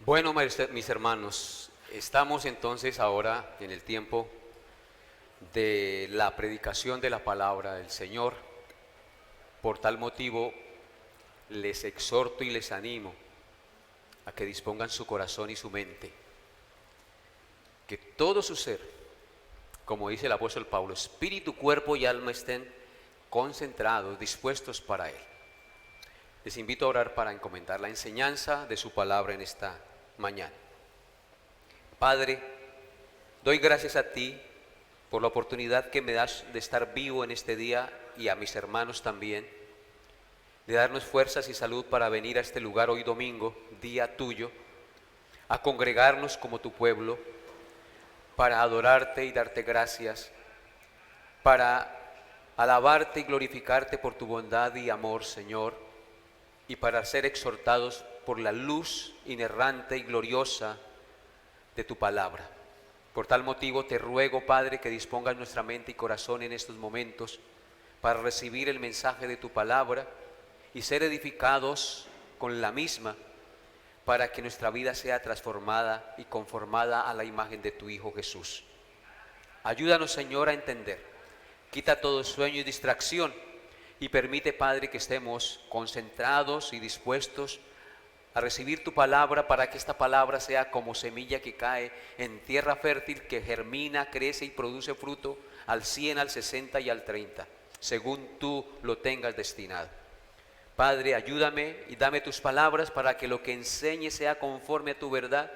Bueno, mis hermanos, estamos entonces ahora en el tiempo de la predicación de la palabra del Señor. Por tal motivo, les exhorto y les animo a que dispongan su corazón y su mente, que todo su ser, como dice el apóstol Pablo, espíritu, cuerpo y alma estén concentrados, dispuestos para Él. Les invito a orar para encomendar la enseñanza de su palabra en esta mañana. Padre, doy gracias a ti por la oportunidad que me das de estar vivo en este día y a mis hermanos también, de darnos fuerzas y salud para venir a este lugar hoy domingo, día tuyo, a congregarnos como tu pueblo, para adorarte y darte gracias, para alabarte y glorificarte por tu bondad y amor, Señor, y para ser exhortados por la luz inerrante y gloriosa de tu palabra. Por tal motivo te ruego, Padre, que dispongas nuestra mente y corazón en estos momentos para recibir el mensaje de tu palabra y ser edificados con la misma, para que nuestra vida sea transformada y conformada a la imagen de tu Hijo Jesús. Ayúdanos, Señor, a entender. Quita todo sueño y distracción y permite, Padre, que estemos concentrados y dispuestos a recibir tu palabra, para que esta palabra sea como semilla que cae en tierra fértil, que germina, crece y produce fruto al 100, al 60 y al 30, según tú lo tengas destinado. Padre, ayúdame y dame tus palabras para que lo que enseñe sea conforme a tu verdad,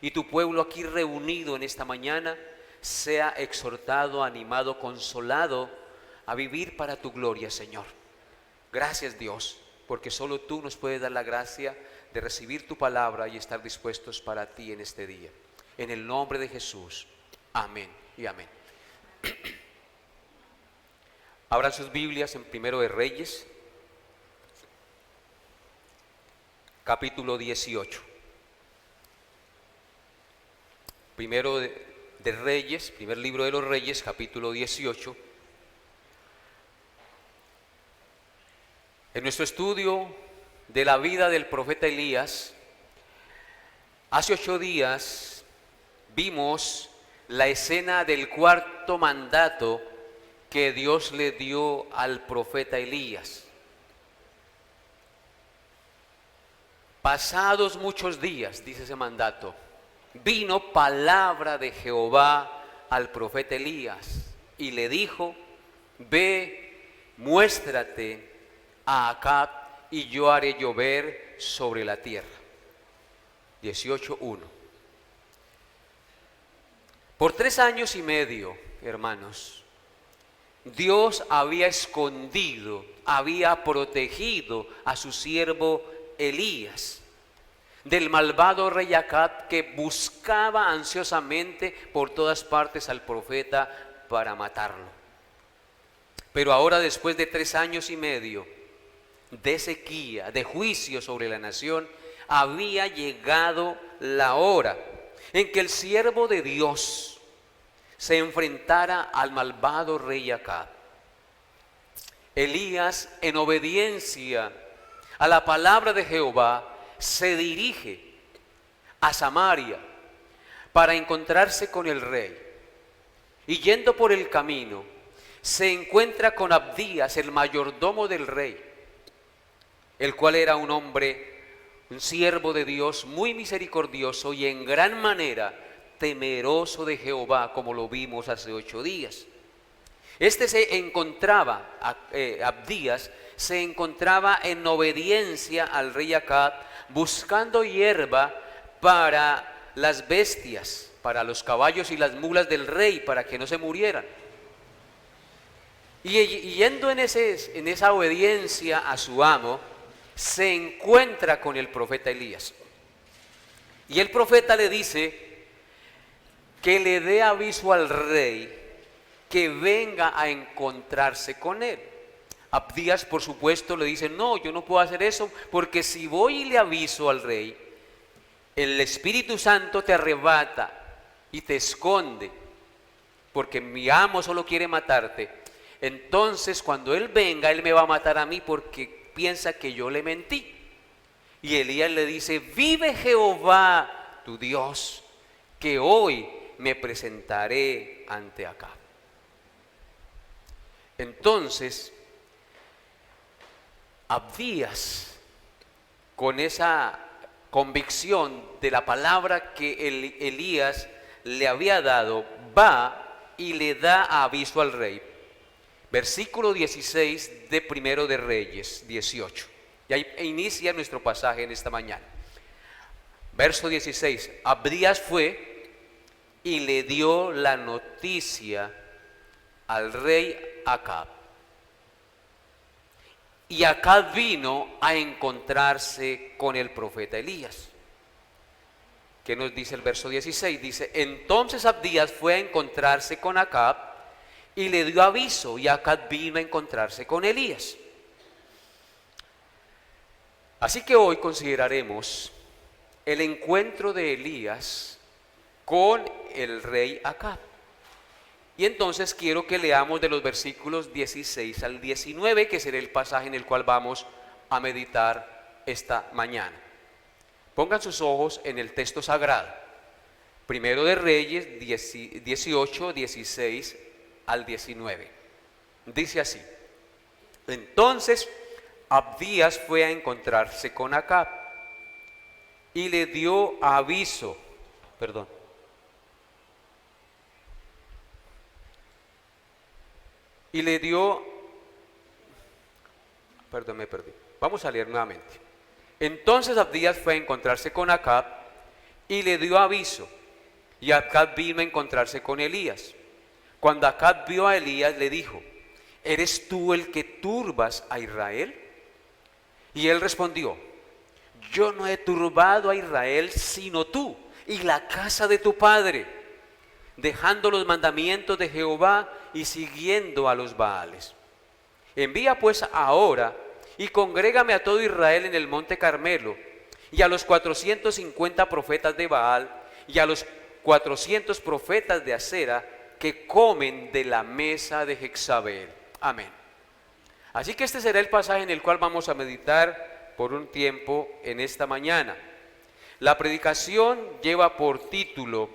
y tu pueblo aquí reunido en esta mañana sea exhortado, animado, consolado a vivir para tu gloria, Señor. Gracias, Dios, porque solo tú nos puedes dar la gracia de recibir tu palabra y estar dispuestos para ti en este día. En el nombre de Jesús, amén y amén. Abran sus Biblias en Primero de Reyes, capítulo 18. Primero de Reyes, primer libro de los Reyes, capítulo 18. En nuestro estudio de la vida del profeta Elías, hace 8 días vimos la escena del cuarto mandato que Dios le dio al profeta Elías. Pasados muchos días, dice ese mandato, vino palabra de Jehová al profeta Elías y le dijo: ve, muéstrate a Acab y yo haré llover sobre la tierra. 18:1. Por 3 años y medio, hermanos, Dios había escondido, había protegido a su siervo Elías del malvado rey Acab, que buscaba ansiosamente por todas partes al profeta para matarlo. Pero ahora, después de 3 años y medio de sequía, de juicio sobre la nación, había llegado la hora en que el siervo de Dios se enfrentara al malvado rey Acab. Elías, en obediencia a la palabra de Jehová, se dirige a Samaria para encontrarse con el rey, y yendo por el camino se encuentra con Abdías, el mayordomo del rey, el cual era un hombre, un siervo de Dios muy misericordioso y en gran manera temeroso de Jehová, como lo vimos hace 8 días. Este se encontraba, Abdías, se encontraba en obediencia al rey Acab, buscando hierba para las bestias, para los caballos y las mulas del rey, para que no se murieran. Y yendo en esa obediencia a su amo, se encuentra con el profeta Elías. Y el profeta le dice que le dé aviso al rey que venga a encontrarse con él. Abdías, por supuesto, le dice: no, yo no puedo hacer eso, porque si voy y le aviso al rey, el Espíritu Santo te arrebata y te esconde, porque mi amo solo quiere matarte. Entonces, cuando él venga, él me va a matar a mí, porque piensa que yo le mentí. Y Elías le dice: vive Jehová tu Dios, que hoy me presentaré ante Acab. Entonces, Abdías, con esa convicción de la palabra que Elías le había dado, va y le da aviso al rey. Versículo 16 de Primero de Reyes 18. Y ahí inicia nuestro pasaje en esta mañana. Verso 16. Abdías fue y le dio la noticia al rey Acab. Y Acab vino a encontrarse con el profeta Elías. ¿Qué nos dice el verso 16? Dice: entonces Abdías fue a encontrarse con Acab y le dio aviso, y Acab vino a encontrarse con Elías. Así que hoy consideraremos el encuentro de Elías con el rey Acab. Y entonces quiero que leamos de los versículos 16 al 19, que será el pasaje en el cual vamos a meditar esta mañana. Pongan sus ojos en el texto sagrado. Primero de Reyes 18, 16 al 19. Dice así: entonces Abdías fue a encontrarse con Acab y le dio aviso, y le dio, me perdí. Vamos a leer nuevamente. Entonces Abdías fue a encontrarse con Acab y le dio aviso, y Acab vino a encontrarse con Elías. Cuando Acab vio a Elías, le dijo: ¿eres tú el que turbas a Israel? Y él respondió: yo no he turbado a Israel sino tú y la casa de tu padre, dejando los mandamientos de Jehová y siguiendo a los Baales. Envía pues ahora y congrégame a todo Israel en el monte Carmelo, y a los 450 profetas de Baal y a los 400 profetas de Acera, que comen de la mesa de Jezabel. Amén. Así que este será el pasaje en el cual vamos a meditar por un tiempo en esta mañana. La predicación lleva por título: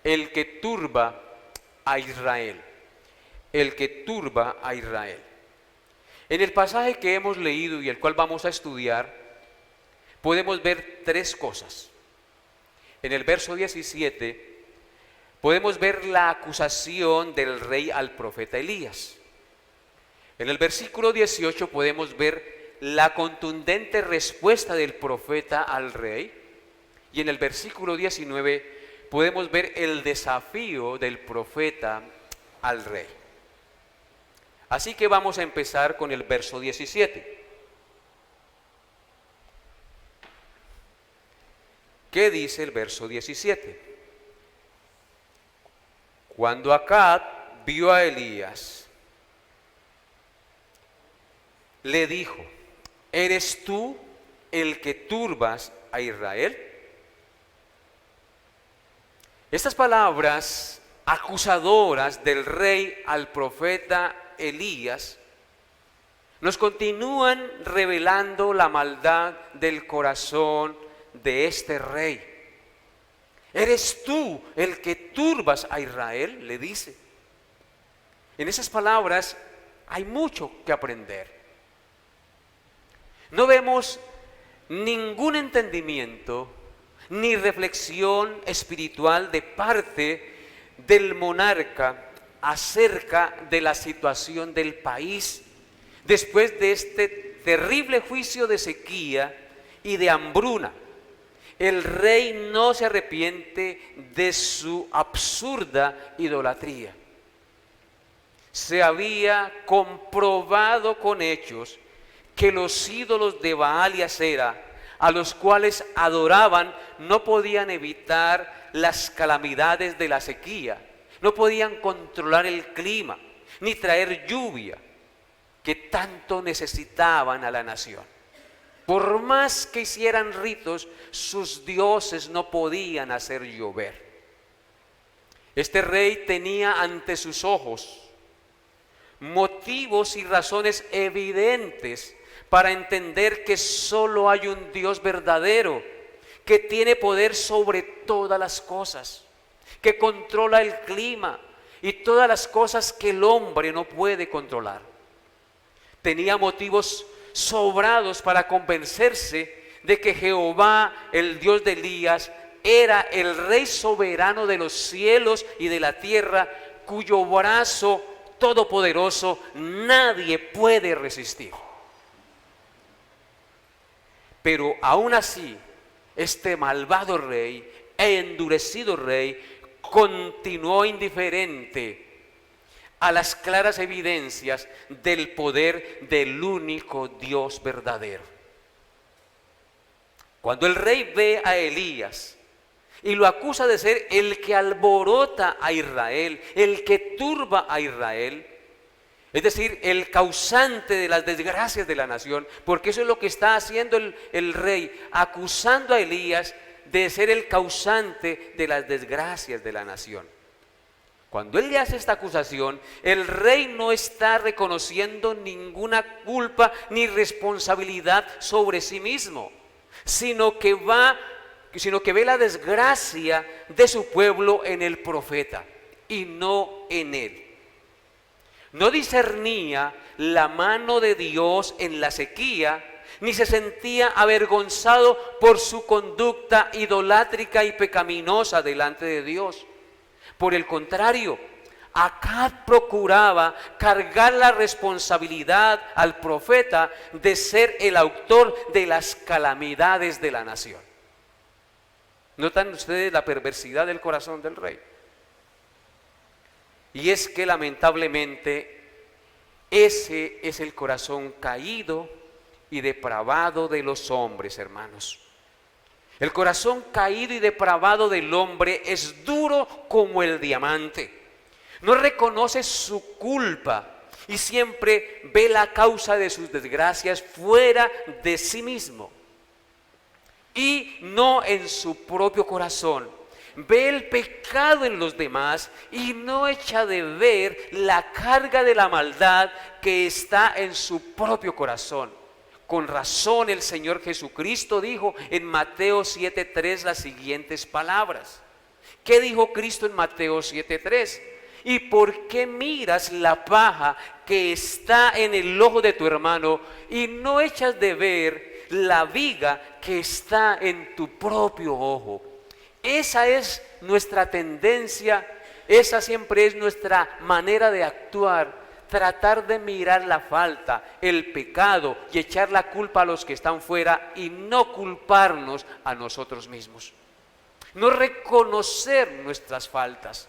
el que turba a Israel. El que turba a Israel. En el pasaje que hemos leído y el cual vamos a estudiar, podemos ver tres cosas. En el verso 17 podemos ver la acusación del rey al profeta Elías. En el versículo 18 podemos ver la contundente respuesta del profeta al rey. Y en el versículo 19 podemos ver el desafío del profeta al rey. Así que vamos a empezar con el verso 17. ¿Qué dice el verso 17? Cuando Acab vio a Elías, le dijo: ¿eres tú el que turbas a Israel? Estas palabras acusadoras del rey al profeta Elías nos continúan revelando la maldad del corazón de este rey. ¿Eres tú el que turbas a Israel?, le dice. En esas palabras hay mucho que aprender. No vemos ningún entendimiento ni reflexión espiritual de parte del monarca acerca de la situación del país después de este terrible juicio de sequía y de hambruna. El rey no se arrepiente de su absurda idolatría. Se había comprobado con hechos que los ídolos de Baal y Acera, a los cuales adoraban, no podían evitar las calamidades de la sequía, no podían controlar el clima, ni traer lluvia que tanto necesitaban a la nación. Por más que hicieran ritos, sus dioses no podían hacer llover. Este rey tenía ante sus ojos motivos y razones evidentes para entender que solo hay un Dios verdadero, que tiene poder sobre todas las cosas, que controla el clima y todas las cosas que el hombre no puede controlar. Tenía motivos sobrados para convencerse de que Jehová, el Dios de Elías, era el Rey soberano de los cielos y de la tierra, cuyo brazo todopoderoso nadie puede resistir. Pero aún así, este malvado rey e endurecido rey continuó indiferente a las claras evidencias del poder del único Dios verdadero. Cuando el rey ve a Elías y lo acusa de ser el que alborota a Israel, el que turba a Israel, es decir, el causante de las desgracias de la nación, porque eso es lo que está haciendo el rey, acusando a Elías de ser el causante de las desgracias de la nación. Cuando él le hace esta acusación, el rey no está reconociendo ninguna culpa ni responsabilidad sobre sí mismo, sino que ve la desgracia de su pueblo en el profeta y no en él. No discernía la mano de Dios en la sequía, ni se sentía avergonzado por su conducta idolátrica y pecaminosa delante de Dios. Por el contrario, Acab procuraba cargar la responsabilidad al profeta de ser el autor de las calamidades de la nación. ¿Notan ustedes la perversidad del corazón del rey? Y es que lamentablemente ese es el corazón caído y depravado de los hombres, hermanos. El corazón caído y depravado del hombre es duro como el diamante. No reconoce su culpa y siempre ve la causa de sus desgracias fuera de sí mismo y no en su propio corazón. Ve el pecado en los demás y no echa de ver la carga de la maldad que está en su propio corazón. Con razón el Señor Jesucristo dijo en Mateo 7:3 las siguientes palabras. ¿Qué dijo Cristo en Mateo 7:3? ¿Y por qué miras la paja que está en el ojo de tu hermano y no echas de ver la viga que está en tu propio ojo? Esa es nuestra tendencia, esa siempre es nuestra manera de actuar. Tratar de mirar la falta, el pecado y echar la culpa a los que están fuera y no culparnos a nosotros mismos. No reconocer nuestras faltas.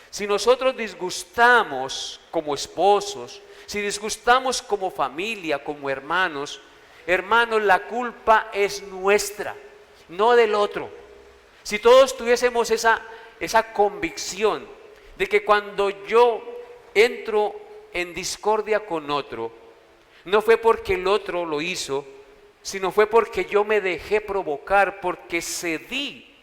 Si nosotros disgustamos como esposos, si disgustamos como familia, como hermanos, la culpa es nuestra, no del otro. Si todos tuviésemos esa convicción de que cuando yo entro en discordia con otro, no fue porque el otro lo hizo, sino fue porque yo me dejé provocar, porque cedí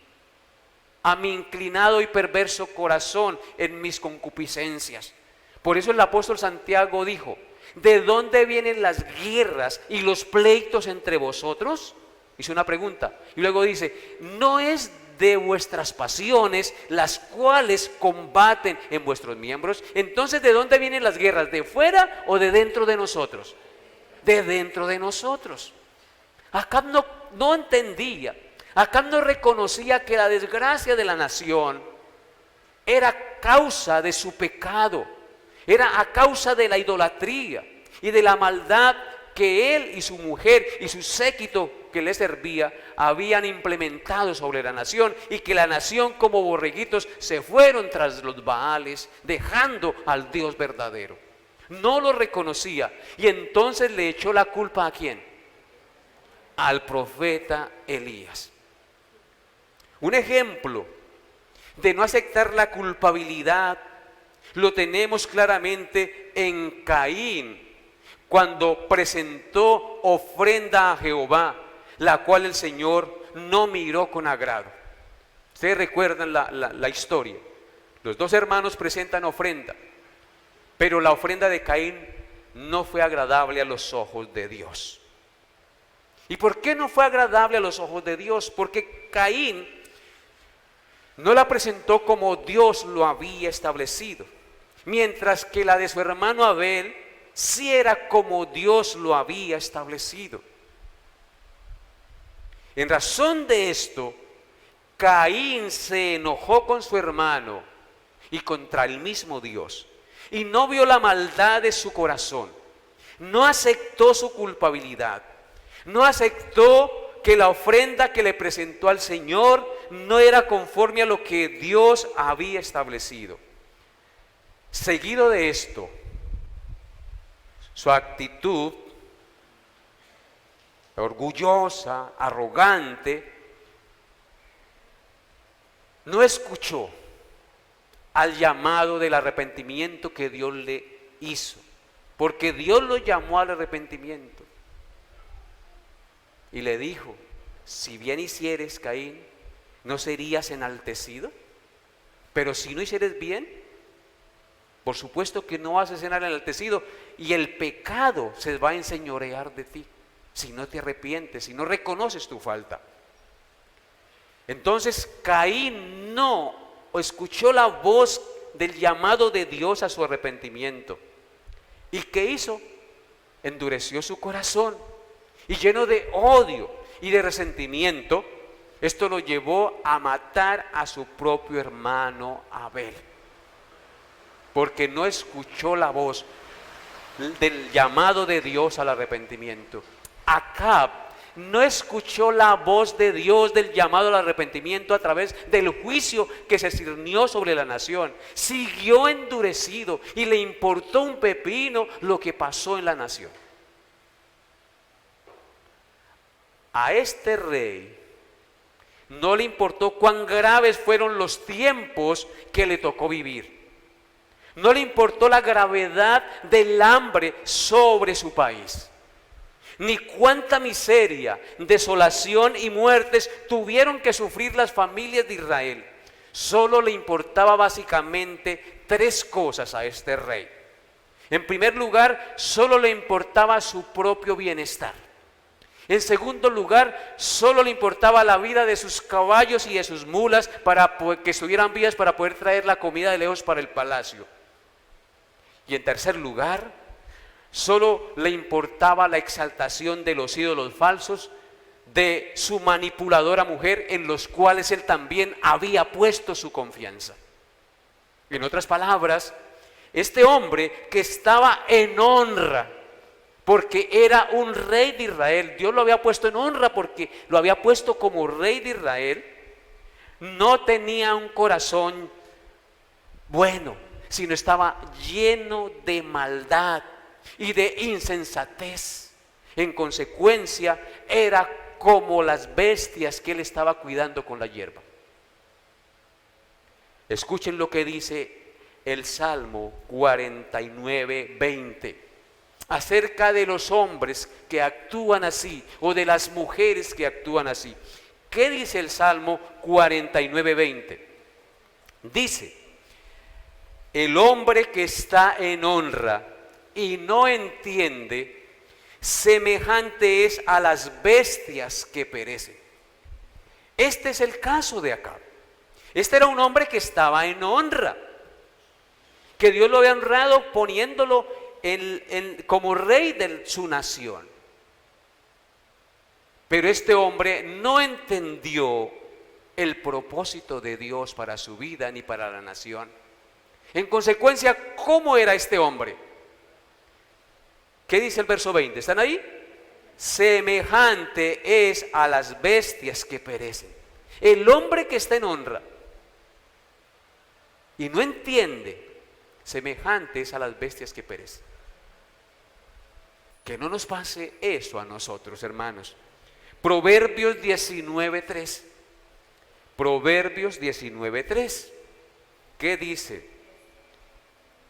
a mi inclinado y perverso corazón en mis concupiscencias. Por eso el apóstol Santiago dijo: ¿de dónde vienen las guerras y los pleitos entre vosotros? Hizo una pregunta y luego dice: ¿no es de vuestras pasiones las cuales combaten en vuestros miembros? Entonces, ¿de dónde vienen las guerras? ¿De fuera o de dentro de nosotros? De dentro de nosotros. Acab no entendía, Acab no reconocía que la desgracia de la nación era causa de su pecado, era a causa de la idolatría y de la maldad que él y su mujer y su séquito que le servía habían implementado sobre la nación, y que la nación como borreguitos se fueron tras los Baales, dejando al Dios verdadero. No lo reconocía y entonces le echó la culpa ¿a quién? Al profeta Elías. Un ejemplo de no aceptar la culpabilidad lo tenemos claramente en Caín, cuando presentó ofrenda a Jehová, la cual el Señor no miró con agrado. Ustedes recuerdan la historia. Los dos hermanos presentan ofrenda, pero la ofrenda de Caín no fue agradable a los ojos de Dios. ¿Y por qué no fue agradable a los ojos de Dios? Porque Caín no la presentó como Dios lo había establecido, mientras que la de su hermano Abel sí era como Dios lo había establecido. En razón de esto, Caín se enojó con su hermano y contra el mismo Dios, y no vio la maldad de su corazón, no aceptó su culpabilidad, no aceptó que la ofrenda que le presentó al Señor no era conforme a lo que Dios había establecido. Seguido de esto, su actitud orgullosa, arrogante, no escuchó al llamado del arrepentimiento que Dios le hizo, porque Dios lo llamó al arrepentimiento y le dijo: si bien hicieres, Caín, ¿no serías enaltecido? Pero si no hicieres bien, por supuesto que no vas a ser enaltecido, y el pecado se va a enseñorear de ti si no te arrepientes, si no reconoces tu falta. Entonces Caín no escuchó la voz del llamado de Dios a su arrepentimiento. ¿Y qué hizo? Endureció su corazón, y lleno de odio y de resentimiento, esto lo llevó a matar a su propio hermano Abel, porque no escuchó la voz del llamado de Dios al arrepentimiento. Acab no escuchó la voz de Dios del llamado al arrepentimiento a través del juicio que se ciñó sobre la nación. Siguió endurecido y le importó un pepino lo que pasó en la nación. A este rey no le importó cuán graves fueron los tiempos que le tocó vivir. No le importó la gravedad del hambre sobre su país, ni cuánta miseria, desolación y muertes tuvieron que sufrir las familias de Israel. Solo le importaba básicamente tres cosas a este rey. En primer lugar, solo le importaba su propio bienestar. En segundo lugar, solo le importaba la vida de sus caballos y de sus mulas para que estuvieran vivas para poder traer la comida de lejos para el palacio. Y en tercer lugar, solo le importaba la exaltación de los ídolos falsos de su manipuladora mujer, en los cuales él también había puesto su confianza. En otras palabras, este hombre que estaba en honra, porque era un rey de Israel, Dios lo había puesto en honra porque lo había puesto como rey de Israel, no tenía un corazón bueno, sino estaba lleno de maldad y de insensatez. En consecuencia, era como las bestias que él estaba cuidando con la hierba. Escuchen lo que dice el Salmo 49, 20. Acerca de los hombres que actúan así, o de las mujeres que actúan así. ¿Qué dice el Salmo 49, 20? Dice: el hombre que está en honra y no entiende, semejante es a las bestias que perecen. Este es el caso de Acab. Este era un hombre que estaba en honra, que Dios lo había honrado poniéndolo como rey de su nación. Pero este hombre no entendió el propósito de Dios para su vida ni para la nación. En consecuencia, ¿cómo era este hombre? ¿Qué dice el verso 20? ¿Están ahí? Semejante es a las bestias que perecen. El hombre que está en honra y no entiende, semejante es a las bestias que perecen. Que no nos pase eso a nosotros, hermanos. Proverbios 19:3. Proverbios 19:3. ¿Qué dice?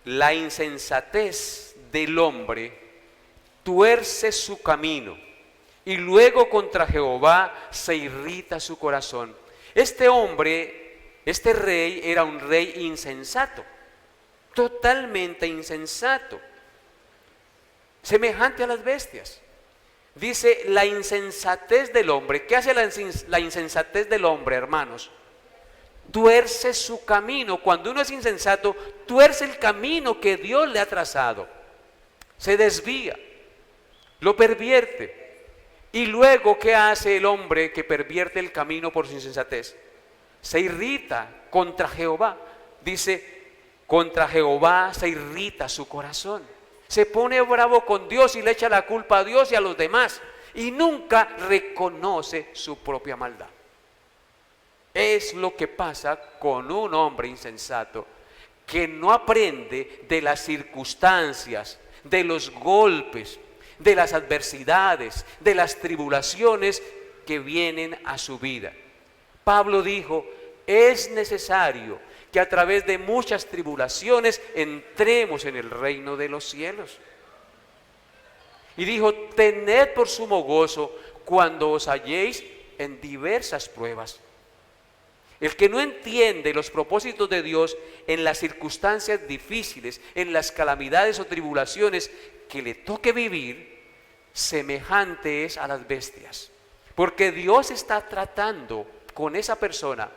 La insensatez del hombre tuerce su camino, y luego contra Jehová se irrita su corazón. Este hombre, este rey, era un rey insensato, totalmente insensato. semejante a las bestias. Dice la insensatez del hombre. ¿Qué hace la insensatez del hombre, hermanos? Tuerce su camino. Cuando uno es insensato, tuerce el camino que Dios le ha trazado. Se desvía, lo pervierte. Y luego, ¿qué hace el hombre que pervierte el camino por su insensatez? Se irrita contra Jehová. Dice, contra Jehová se irrita su corazón. Se pone bravo con Dios y le echa la culpa a Dios y a los demás. Y nunca reconoce su propia maldad. Es lo que pasa con un hombre insensato que no aprende de las circunstancias, de los golpes, de las adversidades, de las tribulaciones que vienen a su vida. Pablo dijo, es necesario que a través de muchas tribulaciones entremos en el reino de los cielos. Y dijo, tened por sumo gozo cuando os halléis en diversas pruebas. El que no entiende los propósitos de Dios en las circunstancias difíciles, en las calamidades o tribulaciones que le toque vivir, semejante es a las bestias. Porque Dios está tratando con esa persona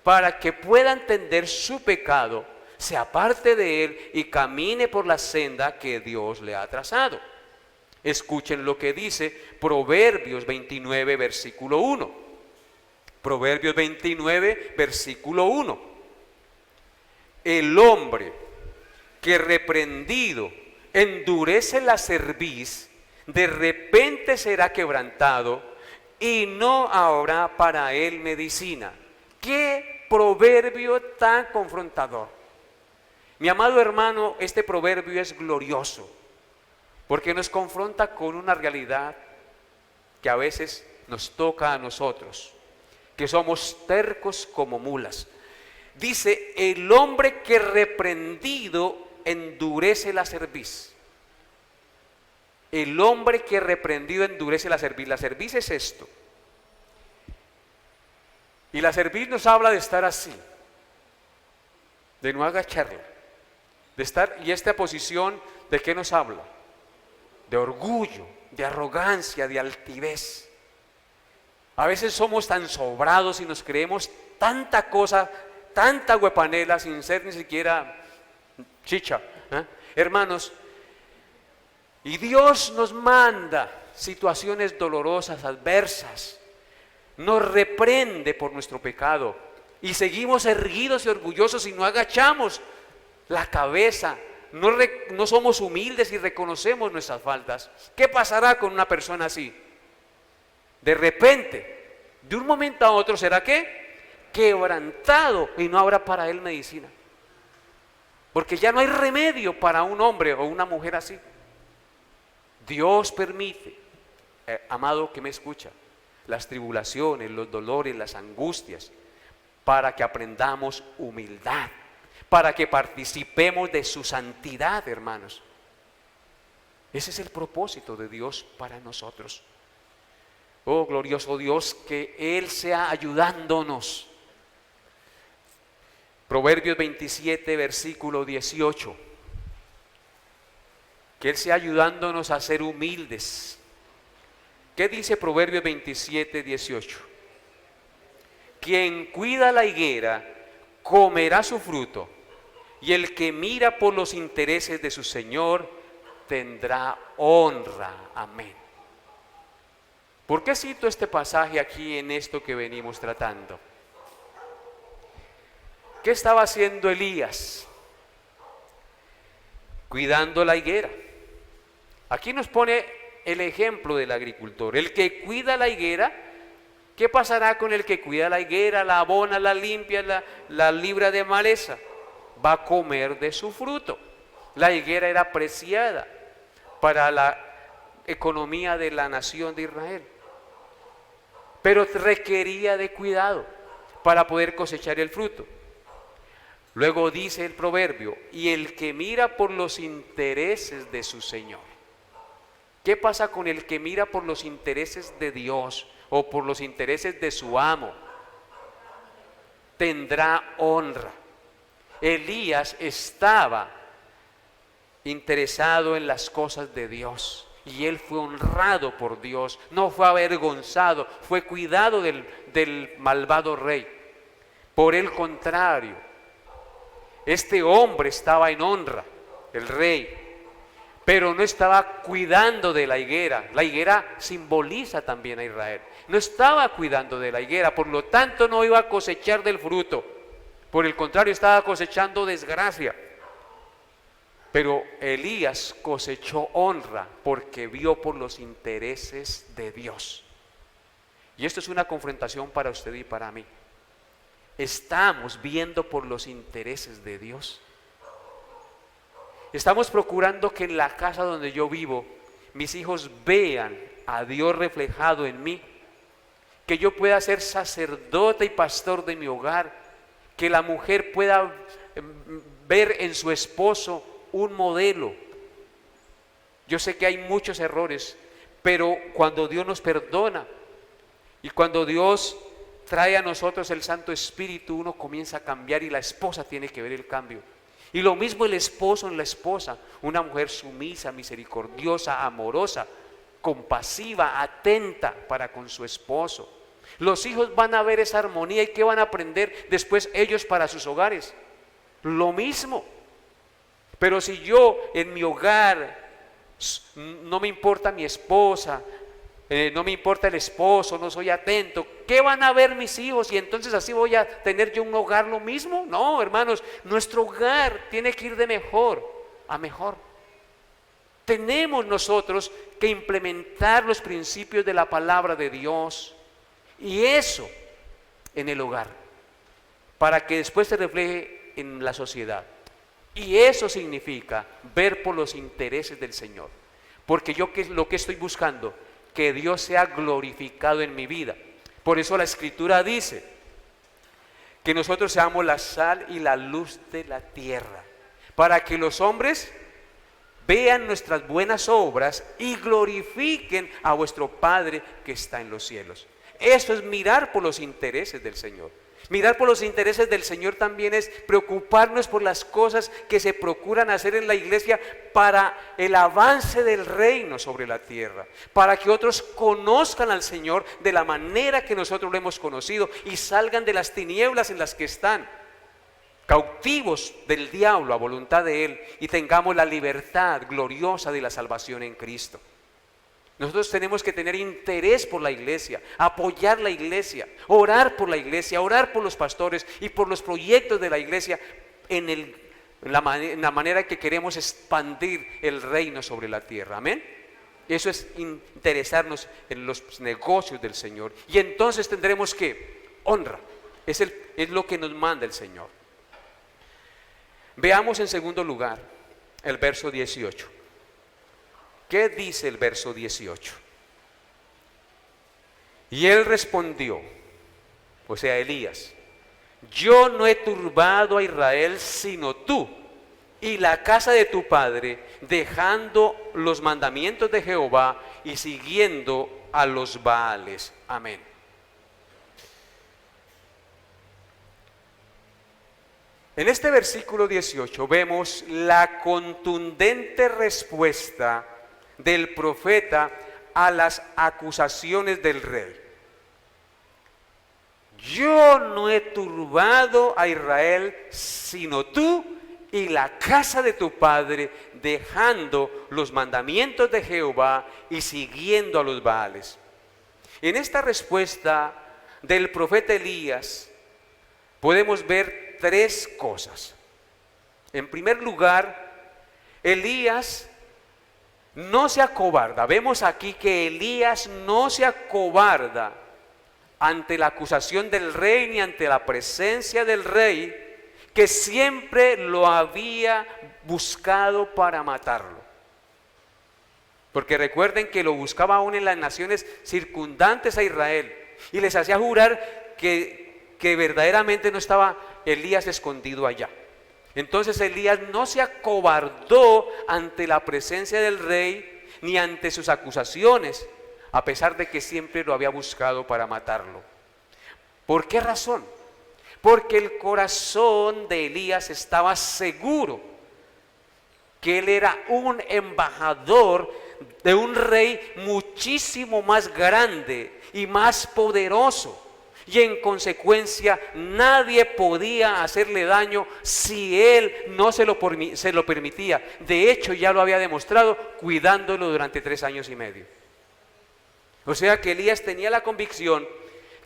para que pueda entender su pecado, se aparte de él y camine por la senda que Dios le ha trazado. Escuchen lo que dice Proverbios 29, versículo 1. Proverbios 29, versículo 1. El hombre que reprendido endurece la cerviz, de repente será quebrantado y no habrá para él medicina. ¿Qué proverbio tan confrontador? Mi amado hermano, este proverbio es glorioso porque nos confronta con una realidad que a veces nos toca a nosotros, que somos tercos como mulas. Dice, el hombre que reprendido endurece la cerviz. El hombre que reprendido endurece la cerviz. La cerviz es esto. Y la cerviz nos habla de estar así, de no agacharla, de estar, y esta posición, ¿de qué nos habla? De orgullo, de arrogancia, de altivez. A veces somos tan sobrados y nos creemos tanta cosa, tanta huepanela sin ser ni siquiera chicha, ¿eh? Hermanos, y Dios nos manda situaciones dolorosas, adversas, nos reprende por nuestro pecado y seguimos erguidos y orgullosos y no agachamos la cabeza, no somos humildes y reconocemos nuestras faltas. ¿Qué pasará con una persona así? De repente, de un momento a otro, ¿será qué? Quebrantado, y no habrá para él medicina. Porque ya no hay remedio para un hombre o una mujer así. Dios permite, amado que me escucha, las tribulaciones, los dolores, las angustias, para que aprendamos humildad, para que participemos de su santidad, hermanos. Ese es el propósito de Dios para nosotros. Oh, glorioso Dios, que Él sea ayudándonos. Proverbios 27, versículo 18. Que Él sea ayudándonos a ser humildes. ¿Qué dice Proverbios 27, 18? Quien cuida la higuera comerá su fruto, y el que mira por los intereses de su Señor tendrá honra. Amén. ¿Por qué cito este pasaje aquí en esto que venimos tratando? ¿Qué estaba haciendo Elías? Cuidando la higuera. Aquí nos pone el ejemplo del agricultor. El que cuida la higuera, ¿qué pasará con el que cuida la higuera, la abona, la limpia, la libra de maleza? Va a comer de su fruto. La higuera era preciada para la economía de la nación de Israel, pero requería de cuidado para poder cosechar el fruto. Luego dice el proverbio, y el que mira por los intereses de su Señor. ¿Qué pasa con el que mira por los intereses de Dios o por los intereses de su amo? Tendrá honra. Elías estaba interesado en las cosas de Dios. Y él fue honrado por Dios, no fue avergonzado, fue cuidado del malvado rey. Por el contrario, este hombre estaba en honra, el rey, pero no estaba cuidando de la higuera. La higuera simboliza también a Israel. No estaba cuidando de la higuera, por lo tanto no iba a cosechar del fruto. Por el contrario, estaba cosechando desgracia. Pero Elías cosechó honra porque vio por los intereses de Dios. Y esto es una confrontación para usted y para mí. ¿Estamos viendo por los intereses de Dios? ¿Estamos procurando que en la casa donde yo vivo mis hijos vean a Dios reflejado en mí? Que yo pueda ser sacerdote y pastor de mi hogar, que la mujer pueda ver en su esposo un modelo. Yo sé que hay muchos errores, pero cuando Dios nos perdona y cuando Dios trae a nosotros el Santo Espíritu, uno comienza a cambiar y la esposa tiene que ver el cambio. Y lo mismo el esposo en la esposa, una mujer sumisa, misericordiosa, amorosa, compasiva, atenta para con su esposo. Los hijos van a ver esa armonía y ¿qué van a aprender después ellos para sus hogares? Lo mismo. Pero si yo en mi hogar no me importa mi esposa, no me importa el esposo, no soy atento, ¿qué van a ver mis hijos? Y entonces así voy a tener yo un hogar lo mismo. No, hermanos, nuestro hogar tiene que ir de mejor a mejor. Tenemos nosotros que implementar los principios de la palabra de Dios, y eso en el hogar, para que después se refleje en la sociedad. Y eso significa ver por los intereses del Señor, porque yo lo que estoy buscando, que Dios sea glorificado en mi vida. Por eso la Escritura dice que nosotros seamos la sal y la luz de la tierra, para que los hombres vean nuestras buenas obras y glorifiquen a vuestro Padre que está en los cielos. Eso es mirar por los intereses del Señor. Mirar por los intereses del Señor también es preocuparnos por las cosas que se procuran hacer en la iglesia para el avance del reino sobre la tierra, para que otros conozcan al Señor de la manera que nosotros lo hemos conocido y salgan de las tinieblas en las que están, cautivos del diablo a voluntad de Él, y tengamos la libertad gloriosa de la salvación en Cristo. Nosotros tenemos que tener interés por la iglesia, apoyar la iglesia, orar por la iglesia, orar por los pastores y por los proyectos de la iglesia en la manera que queremos expandir el reino sobre la tierra. Amén. Eso es interesarnos en los negocios del Señor. Y entonces tendremos que honra. Es lo que nos manda el Señor. Veamos en segundo lugar el verso 18. ¿Qué dice el verso 18? Y él respondió, o sea, Elías: yo no he turbado a Israel sino tú y la casa de tu padre, dejando los mandamientos de Jehová y siguiendo a los Baales. Amén. En este versículo 18 vemos la contundente respuesta del profeta a las acusaciones del rey. Yo no he turbado a Israel sino tú y la casa de tu padre, dejando los mandamientos de Jehová y siguiendo a los Baales. En esta respuesta del profeta Elías podemos ver tres cosas. En primer lugar, Elías no se acobarda. Vemos aquí que Elías no se acobarda ante la acusación del rey ni ante la presencia del rey, que siempre lo había buscado para matarlo. Porque recuerden que lo buscaba aún en las naciones circundantes a Israel y les hacía jurar que verdaderamente no estaba Elías escondido allá. Entonces Elías no se acobardó ante la presencia del rey ni ante sus acusaciones, a pesar de que siempre lo había buscado para matarlo. ¿Por qué razón? Porque el corazón de Elías estaba seguro que él era un embajador de un rey muchísimo más grande y más poderoso. Y en consecuencia nadie podía hacerle daño si él no se lo permitía. De hecho, ya lo había demostrado cuidándolo durante 3 años y medio. O sea que Elías tenía la convicción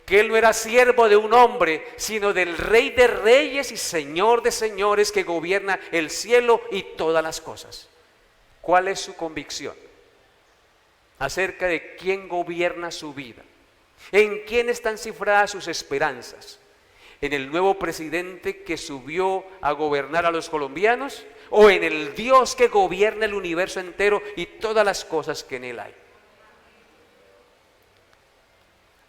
que él no era siervo de un hombre, sino del Rey de Reyes y Señor de Señores, que gobierna el cielo y todas las cosas. ¿Cuál es su convicción acerca de quién gobierna su vida? ¿En quién están cifradas sus esperanzas? ¿En el nuevo presidente que subió a gobernar a los colombianos? ¿O en el Dios que gobierna el universo entero y todas las cosas que en él hay?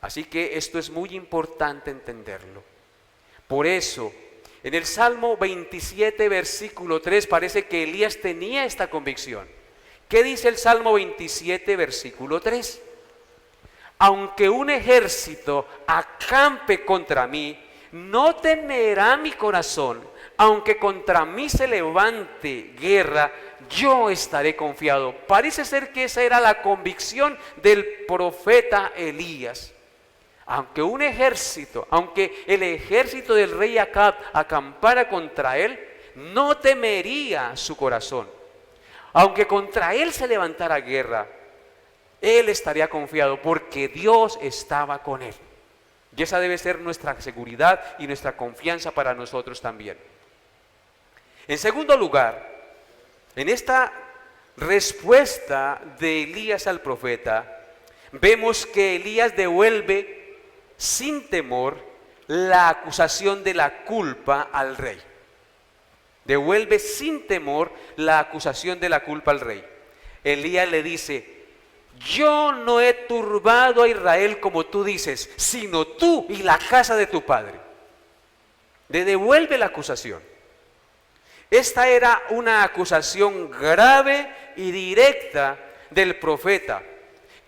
Así que esto es muy importante entenderlo. Por eso, en el Salmo 27, versículo 3, parece que Elías tenía esta convicción. ¿Qué dice el Salmo 27, versículo 3? Aunque un ejército acampe contra mí, no temerá mi corazón. Aunque contra mí se levante guerra, yo estaré confiado. Parece ser que esa era la convicción del profeta Elías. Aunque el ejército del rey Acab acampara contra él, no temería su corazón. Aunque contra él se levantara guerra, él estaría confiado porque Dios estaba con él. Y esa debe ser nuestra seguridad y nuestra confianza para nosotros también. En segundo lugar, en esta respuesta de Elías al profeta, vemos que Elías devuelve sin temor la acusación de la culpa al rey. Devuelve sin temor la acusación de la culpa al rey. Elías le dice: yo no he turbado a Israel como tú dices, sino tú y la casa de tu padre. Le devuelve la acusación. Esta era una acusación grave y directa del profeta,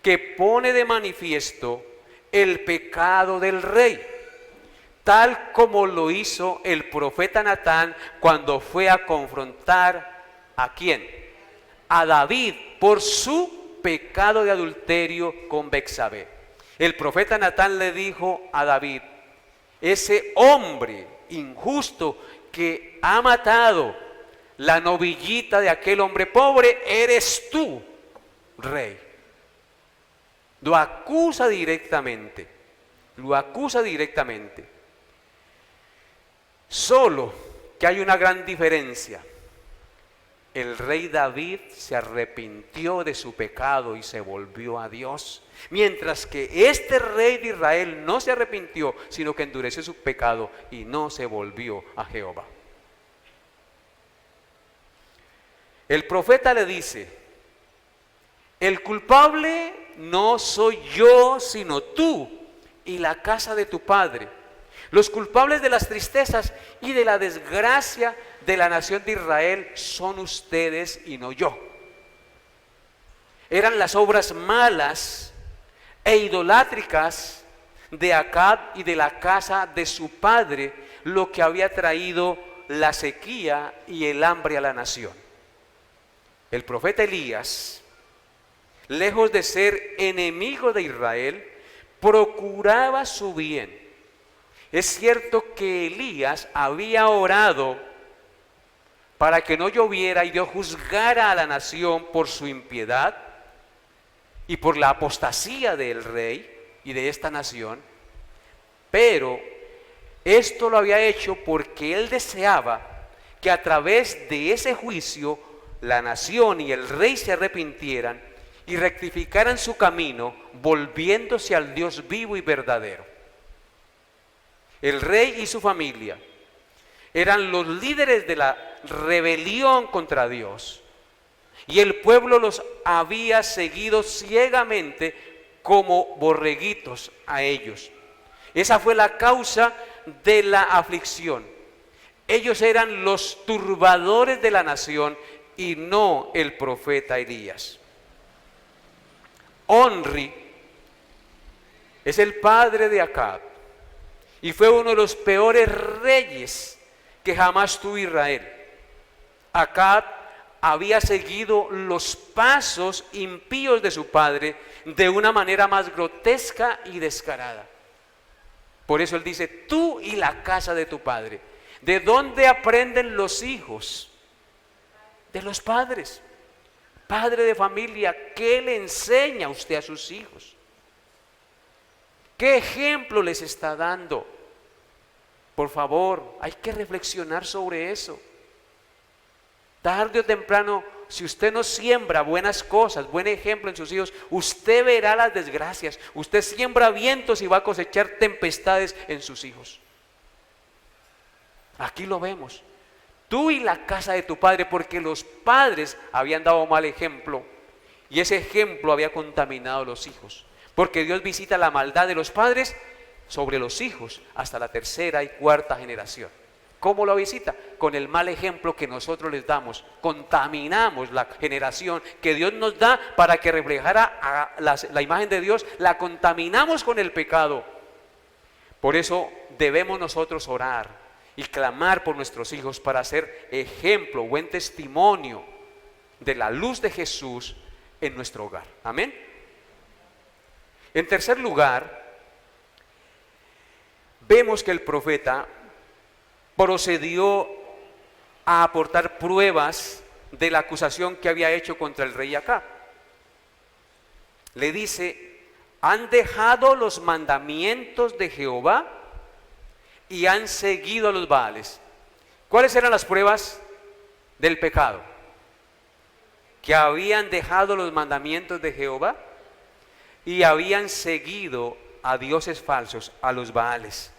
que pone de manifiesto el pecado del rey, tal como lo hizo el profeta Natán cuando fue a confrontar ¿a quién? A David por su pecado de adulterio con Betsabé. El profeta Natán le dijo a David: ese hombre injusto que ha matado la novillita de aquel hombre pobre, eres tú, rey. Lo acusa directamente. Solo que hay una gran diferencia. El rey David se arrepintió de su pecado y se volvió a Dios, mientras que este rey de Israel no se arrepintió, sino que endureció su pecado y no se volvió a Jehová. El profeta le dice: el culpable no soy yo, sino tú y la casa de tu padre. Los culpables de las tristezas y de la desgracia de la nación de Israel son ustedes y no yo. Eran las obras malas e idolátricas de Acab y de la casa de su padre lo que había traído la sequía y el hambre a la nación. El profeta Elías, lejos de ser enemigo de Israel, procuraba su bien. Es cierto que Elías había orado para que no lloviera y Dios juzgara a la nación por su impiedad y por la apostasía del rey y de esta nación, pero esto lo había hecho porque él deseaba que a través de ese juicio la nación y el rey se arrepintieran y rectificaran su camino, volviéndose al Dios vivo y verdadero. El rey y su familia eran los líderes de la rebelión contra Dios, y el pueblo los había seguido ciegamente como borreguitos a ellos. Esa fue la causa de la aflicción. Ellos eran los turbadores de la nación y no el profeta Elías. Onri es el padre de Acab y fue uno de los peores reyes que jamás tuvo Israel. Acab había seguido los pasos impíos de su padre de una manera más grotesca y descarada. Por eso él dice, tú y la casa de tu padre. ¿De dónde aprenden los hijos? De los padres. Padre de familia, ¿qué le enseña usted a sus hijos? ¿Qué ejemplo les está dando? Por favor, hay que reflexionar sobre eso. Tarde o temprano, si usted no siembra buenas cosas, buen ejemplo en sus hijos, usted verá las desgracias. Usted siembra vientos y va a cosechar tempestades en sus hijos. Aquí lo vemos. Tú y la casa de tu padre, porque los padres habían dado mal ejemplo y ese ejemplo había contaminado a los hijos. Porque Dios visita la maldad de los padres sobre los hijos hasta la tercera y cuarta generación. ¿Cómo lo visita? Con el mal ejemplo que nosotros les damos. Contaminamos la generación que Dios nos da para que reflejara a la imagen de Dios. La contaminamos con el pecado. Por eso debemos nosotros orar y clamar por nuestros hijos para ser ejemplo, buen testimonio de la luz de Jesús en nuestro hogar. Amén. En tercer lugar, vemos que el profeta procedió a aportar pruebas de la acusación que había hecho contra el rey Acab. Le dice, han dejado los mandamientos de Jehová y han seguido a los Baales. ¿Cuáles eran las pruebas del pecado? Que habían dejado los mandamientos de Jehová y habían seguido a dioses falsos, a los Baales.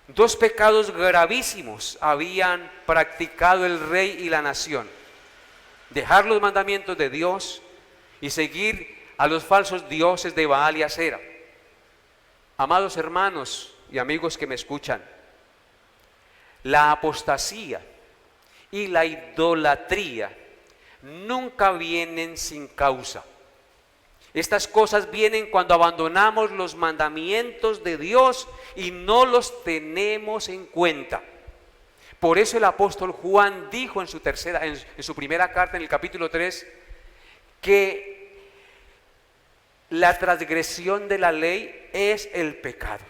Dos pecados gravísimos habían practicado el rey y la nación: dejar los mandamientos de Dios y seguir a los falsos dioses de Baal y Acera. Amados hermanos y amigos que me escuchan, la apostasía y la idolatría nunca vienen sin causa. Estas cosas vienen cuando abandonamos los mandamientos de Dios y no los tenemos en cuenta. Por eso el apóstol Juan dijo en su primera carta, en el capítulo 3, que la transgresión de la ley es el pecado.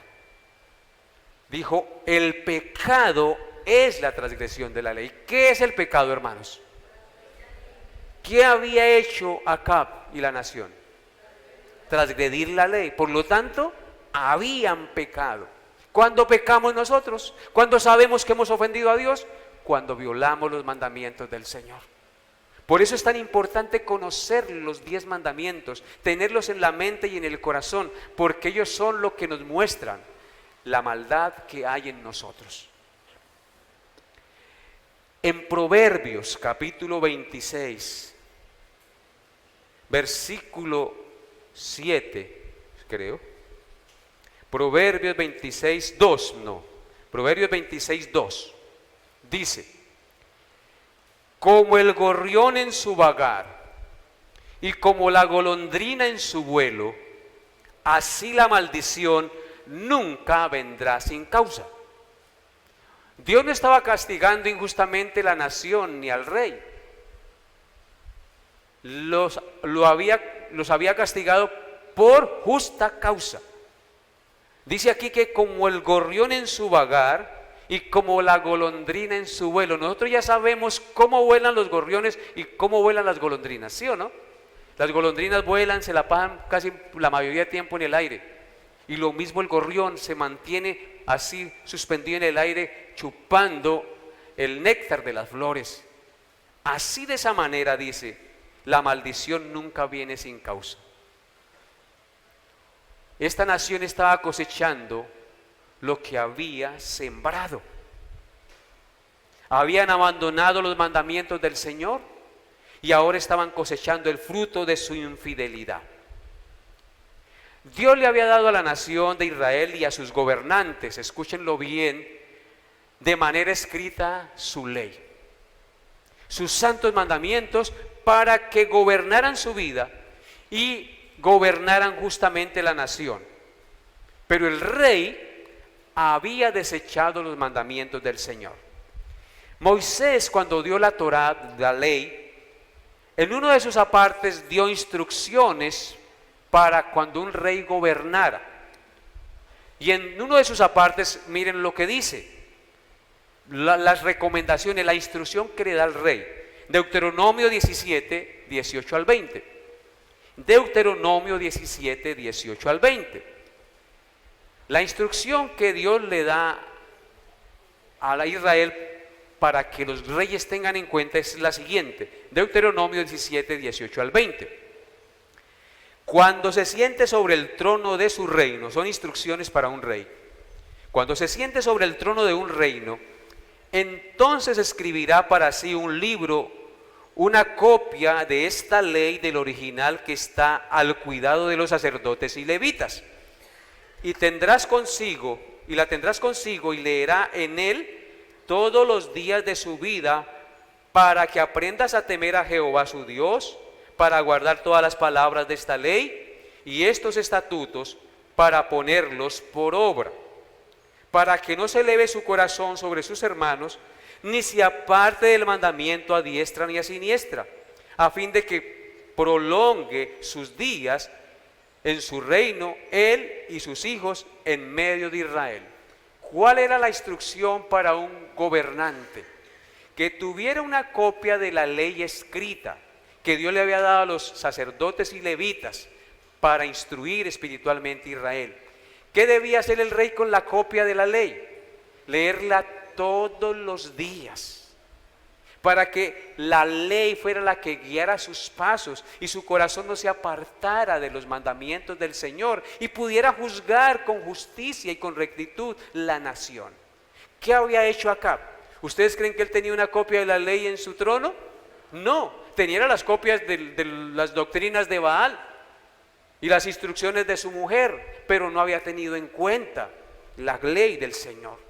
Dijo, el pecado es la transgresión de la ley. ¿Qué es el pecado, hermanos? ¿Qué había hecho Acab y la nación? Transgredir la ley. Por lo tanto, habían pecado. ¿Cuándo pecamos nosotros? ¿Cuándo sabemos que hemos ofendido a Dios? Cuando violamos los mandamientos del Señor. Por eso es tan importante conocer los 10 mandamientos, tenerlos en la mente y en el corazón, porque ellos son lo que nos muestran la maldad que hay en nosotros. En Proverbios capítulo 26, versículo 7, creo. Proverbios 26, 2, no. Proverbios 26, 2. Dice, como el gorrión en su vagar y como la golondrina en su vuelo, así la maldición nunca vendrá sin causa. Dios no estaba castigando injustamente la nación ni al rey. Los había castigado por justa causa. Dice aquí que como el gorrión en su vagar y como la golondrina en su vuelo. Nosotros ya sabemos cómo vuelan los gorriones y cómo vuelan las golondrinas, ¿sí o no? Las golondrinas vuelan, se la pasan casi la mayoría de tiempo en el aire. Y lo mismo el gorrión se mantiene así suspendido en el aire, chupando el néctar de las flores. Así, de esa manera, dice, la maldición nunca viene sin causa. Esta nación estaba cosechando lo que había sembrado. Habían abandonado los mandamientos del Señor y ahora estaban cosechando el fruto de su infidelidad. Dios le había dado a la nación de Israel y a sus gobernantes, escúchenlo bien, de manera escrita su ley, sus santos mandamientos, para que gobernaran su vida y gobernaran justamente la nación. Pero el rey había desechado los mandamientos del Señor. Moisés, cuando dio la Torá, la ley, en uno de sus apartes dio instrucciones para cuando un rey gobernara. Y en uno de sus apartes, miren lo que dice, las recomendaciones, la instrucción que le da el rey. Deuteronomio 17, 18 al 20. Deuteronomio 17, 18 al 20. La instrucción que Dios le da a la Israel para que los reyes tengan en cuenta es la siguiente. Deuteronomio 17, 18 al 20. Cuando se siente sobre el trono de su reino, son instrucciones para un rey. Cuando se siente sobre el trono de un reino, entonces escribirá para sí un libro, una copia de esta ley del original que está al cuidado de los sacerdotes y levitas. Y la tendrás consigo y leerá en él todos los días de su vida, para que aprendas a temer a Jehová su Dios, para guardar todas las palabras de esta ley y estos estatutos, para ponerlos por obra, para que no se eleve su corazón sobre sus hermanos, ni se aparte del mandamiento a diestra ni a siniestra, a fin de que prolongue sus días en su reino, él y sus hijos en medio de Israel. ¿Cuál era la instrucción para un gobernante? Que tuviera una copia de la ley escrita que Dios le había dado a los sacerdotes y levitas para instruir espiritualmente a Israel. ¿Qué debía hacer el rey con la copia de la ley? Leerla todos los días, para que la ley fuera la que guiara sus pasos y su corazón no se apartara de los mandamientos del Señor y pudiera juzgar con justicia y con rectitud la nación. ¿Qué había hecho Acab? ¿Ustedes creen que él tenía una copia de la ley en su trono? No, tenía las copias de las doctrinas de Baal y las instrucciones de su mujer, pero no había tenido en cuenta la ley del Señor.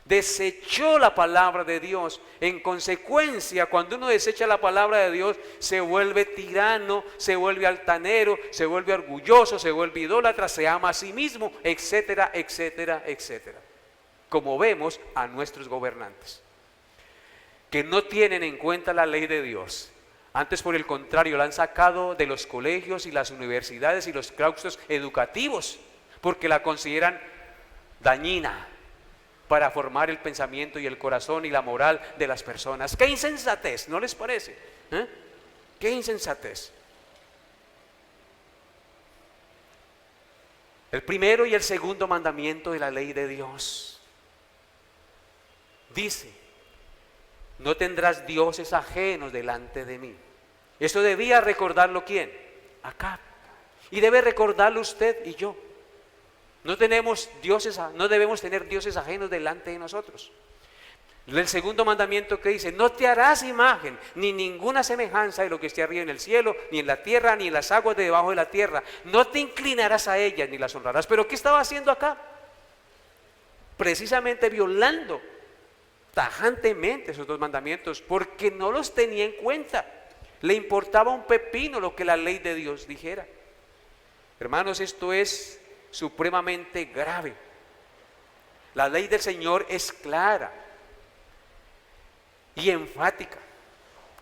Desechó la palabra de Dios. En consecuencia, cuando uno desecha la palabra de Dios, se vuelve tirano, se vuelve altanero, se vuelve orgulloso, se vuelve idólatra, se ama a sí mismo, etcétera, etcétera, etcétera. Como vemos a nuestros gobernantes, que no tienen en cuenta la ley de Dios. Antes, por el contrario, la han sacado de los colegios y las universidades y los claustros educativos, porque la consideran dañina para formar el pensamiento y el corazón y la moral de las personas. ¡Qué insensatez! ¿No les parece? ¡Qué insensatez! El primero y el segundo mandamiento de la ley de Dios dice: no tendrás dioses ajenos delante de mí. Eso debía recordarlo ¿quién? Acab. Y debe recordarlo usted y yo. No debemos tener dioses ajenos delante de nosotros. El segundo mandamiento que dice: no te harás imagen ni ninguna semejanza de lo que esté arriba en el cielo, ni en la tierra, ni en las aguas de debajo de la tierra. No te inclinarás a ellas ni las honrarás. ¿Pero qué estaba haciendo acá? Precisamente violando tajantemente esos dos mandamientos, porque no los tenía en cuenta. Le importaba un pepino lo que la ley de Dios dijera. Hermanos, esto es supremamente grave. La ley del Señor es clara y enfática.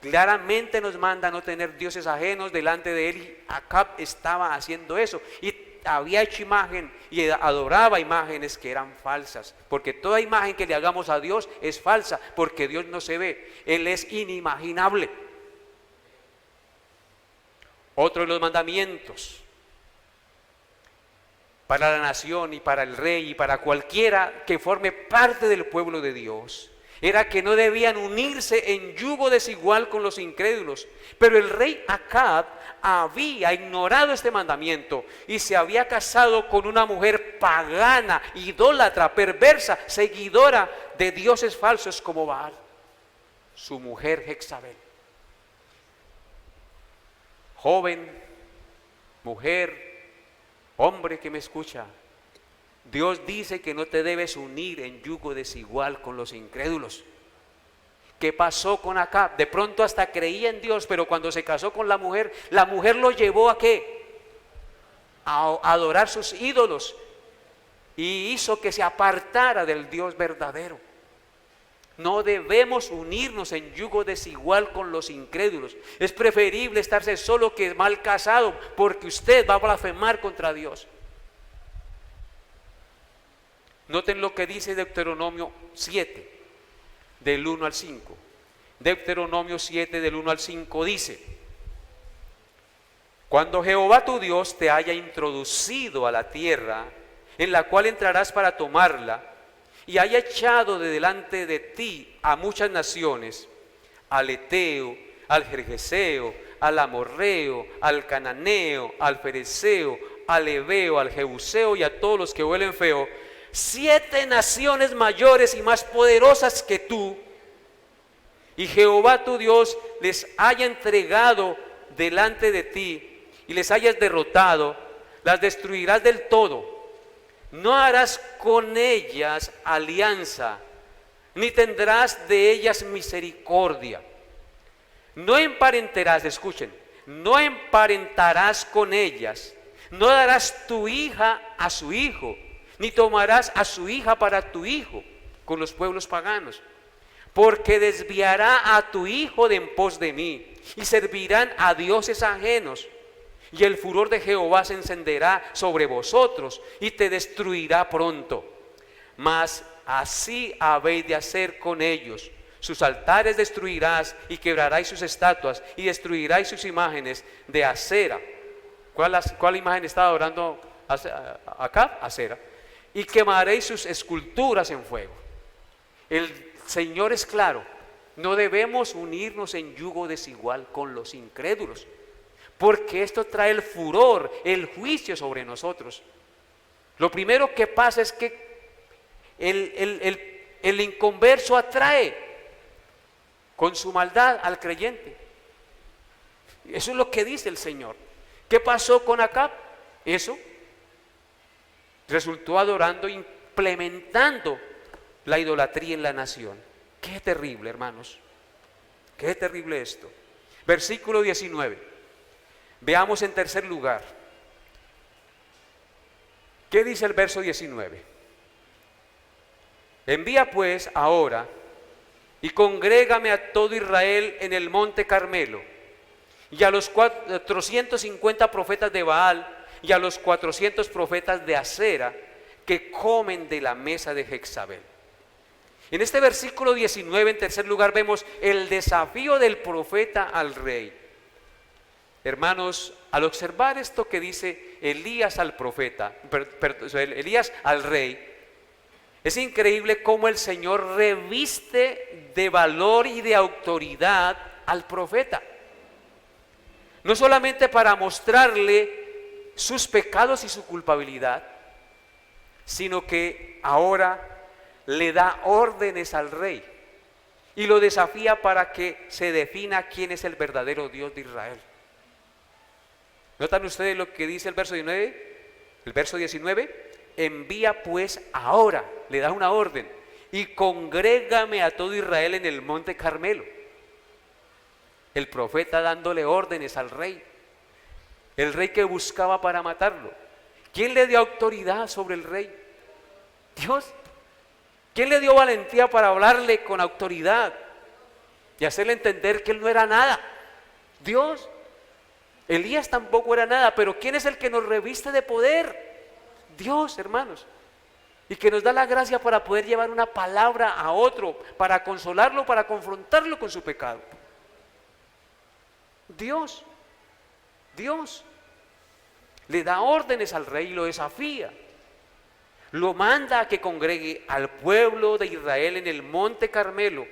Claramente nos manda no tener dioses ajenos delante de él, y Acab estaba haciendo eso y había hecho imagen y adoraba imágenes que eran falsas, porque toda imagen que le hagamos a Dios es falsa, porque Dios no se ve, Él es inimaginable. Otro de los mandamientos para la nación y para el rey y para cualquiera que forme parte del pueblo de Dios era que no debían unirse en yugo desigual con los incrédulos. Pero el rey Acab había ignorado este mandamiento y se había casado con una mujer pagana, idólatra, perversa, seguidora de dioses falsos como Baal, su mujer Jezabel. Joven, mujer, hombre que me escucha, Dios dice que no te debes unir en yugo desigual con los incrédulos. ¿Qué pasó con Acab? De pronto hasta creía en Dios, pero cuando se casó con la mujer lo llevó ¿a qué? A adorar sus ídolos y hizo que se apartara del Dios verdadero. No debemos unirnos en yugo desigual con los incrédulos. Es preferible estarse solo que mal casado, porque usted va a blasfemar contra Dios. Noten lo que dice Deuteronomio 7, del 1 al 5. Deuteronomio 7, del 1 al 5 dice: cuando Jehová tu Dios te haya introducido a la tierra en la cual entrarás para tomarla, y haya echado de delante de ti a muchas naciones, al Eteo, al Gergeseo, al Amorreo, al Cananeo, al Fereceo, al Heveo, al Jebuseo y a todos los que huelen feo, 7 naciones mayores y más poderosas que tú, y Jehová tu Dios les haya entregado delante de ti y les hayas derrotado, las destruirás del todo. No harás con ellas alianza, ni tendrás de ellas misericordia. No emparentarás, escuchen, no emparentarás con ellas, no darás tu hija a su hijo, ni tomarás a su hija para tu hijo con los pueblos paganos, porque desviará a tu hijo de en pos de mí, y servirán a dioses ajenos. Y el furor de Jehová se encenderá sobre vosotros y te destruirá pronto. Mas así habéis de hacer con ellos. Sus altares destruirás y quebrarás sus estatuas y destruirás sus imágenes de acera. ¿Cuál imagen estaba adorando acá? Acera. Y quemaréis sus esculturas en fuego. El Señor es claro: no debemos unirnos en yugo desigual con los incrédulos, porque esto trae el furor, el juicio sobre nosotros. Lo primero que pasa es que el inconverso atrae con su maldad al creyente. Eso es lo que dice el Señor. ¿Qué pasó con Acab? Eso resultó adorando, implementando la idolatría en la nación. Qué terrible, hermanos. Qué terrible esto. Versículo 19. Veamos en tercer lugar, ¿qué dice el verso 19? Envía pues ahora y congrégame a todo Israel en el monte Carmelo, y a los 450 profetas de Baal y a los 400 profetas de Acera que comen de la mesa de Jezabel. En este versículo 19, en tercer lugar, vemos el desafío del profeta al rey. Hermanos, al observar esto que dice Elías al profeta, Elías al rey, es increíble cómo el Señor reviste de valor y de autoridad al profeta. No solamente para mostrarle sus pecados y su culpabilidad, sino que ahora le da órdenes al rey y lo desafía para que se defina quién es el verdadero Dios de Israel. ¿Notan ustedes lo que dice el verso 19? El verso 19, envía pues ahora, le da una orden, y congrégame a todo Israel en el monte Carmelo. El profeta dándole órdenes al rey, el rey que buscaba para matarlo. ¿Quién le dio autoridad sobre el rey? Dios. ¿Quién le dio valentía para hablarle con autoridad y hacerle entender que él no era nada? Dios. Elías tampoco era nada, pero ¿quién es el que nos reviste de poder? Dios, hermanos. Y que nos da la gracia para poder llevar una palabra a otro, para consolarlo, para confrontarlo con su pecado. Dios, Dios le da órdenes al rey y lo desafía. Lo manda a que congregue al pueblo de Israel en el monte Carmelo,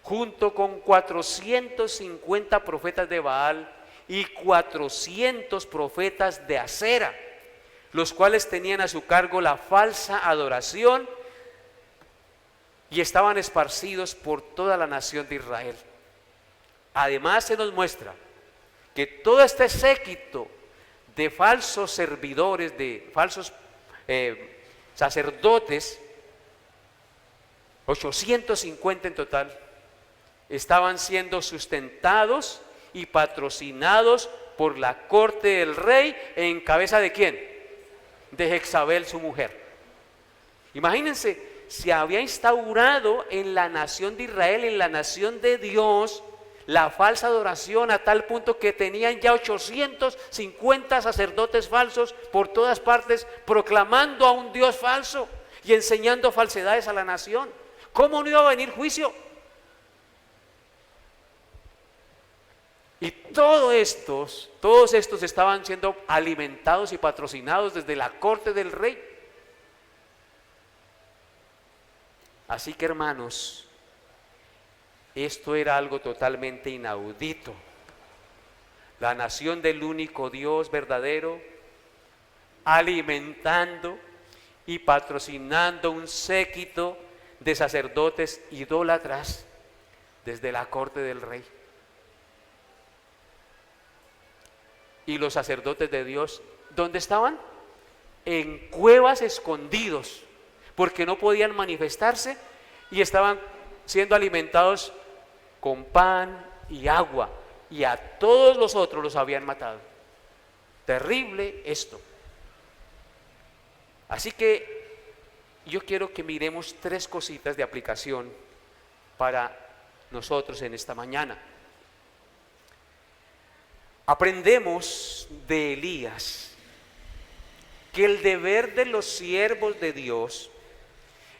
junto con 450 profetas de Baal y 400 profetas de Acera, los cuales tenían a su cargo la falsa adoración y estaban esparcidos por toda la nación de Israel. Además se nos muestra que todo este séquito de falsos servidores, de falsos sacerdotes, 850 en total, estaban siendo sustentados y patrocinados por la corte del rey, en cabeza de ¿quién? De Jezabel, su mujer. Imagínense se había instaurado en la nación de Israel, en la nación de Dios, la falsa adoración, a tal punto que tenían ya 850 sacerdotes falsos por todas partes, proclamando a un Dios falso y enseñando falsedades a la nación. ¿Cómo no iba a venir juicio? Y todos estos estaban siendo alimentados y patrocinados desde la corte del rey. Así que, hermanos, esto era algo totalmente inaudito. La nación del único Dios verdadero alimentando y patrocinando un séquito de sacerdotes idólatras desde la corte del rey. Y los sacerdotes de Dios, ¿dónde estaban? En cuevas, escondidos, porque no podían manifestarse y estaban siendo alimentados con pan y agua, y a todos los otros los habían matado. Terrible esto. Así que yo quiero que miremos 3 cositas de aplicación para nosotros en esta mañana. Aprendemos de Elías que el deber de los siervos de Dios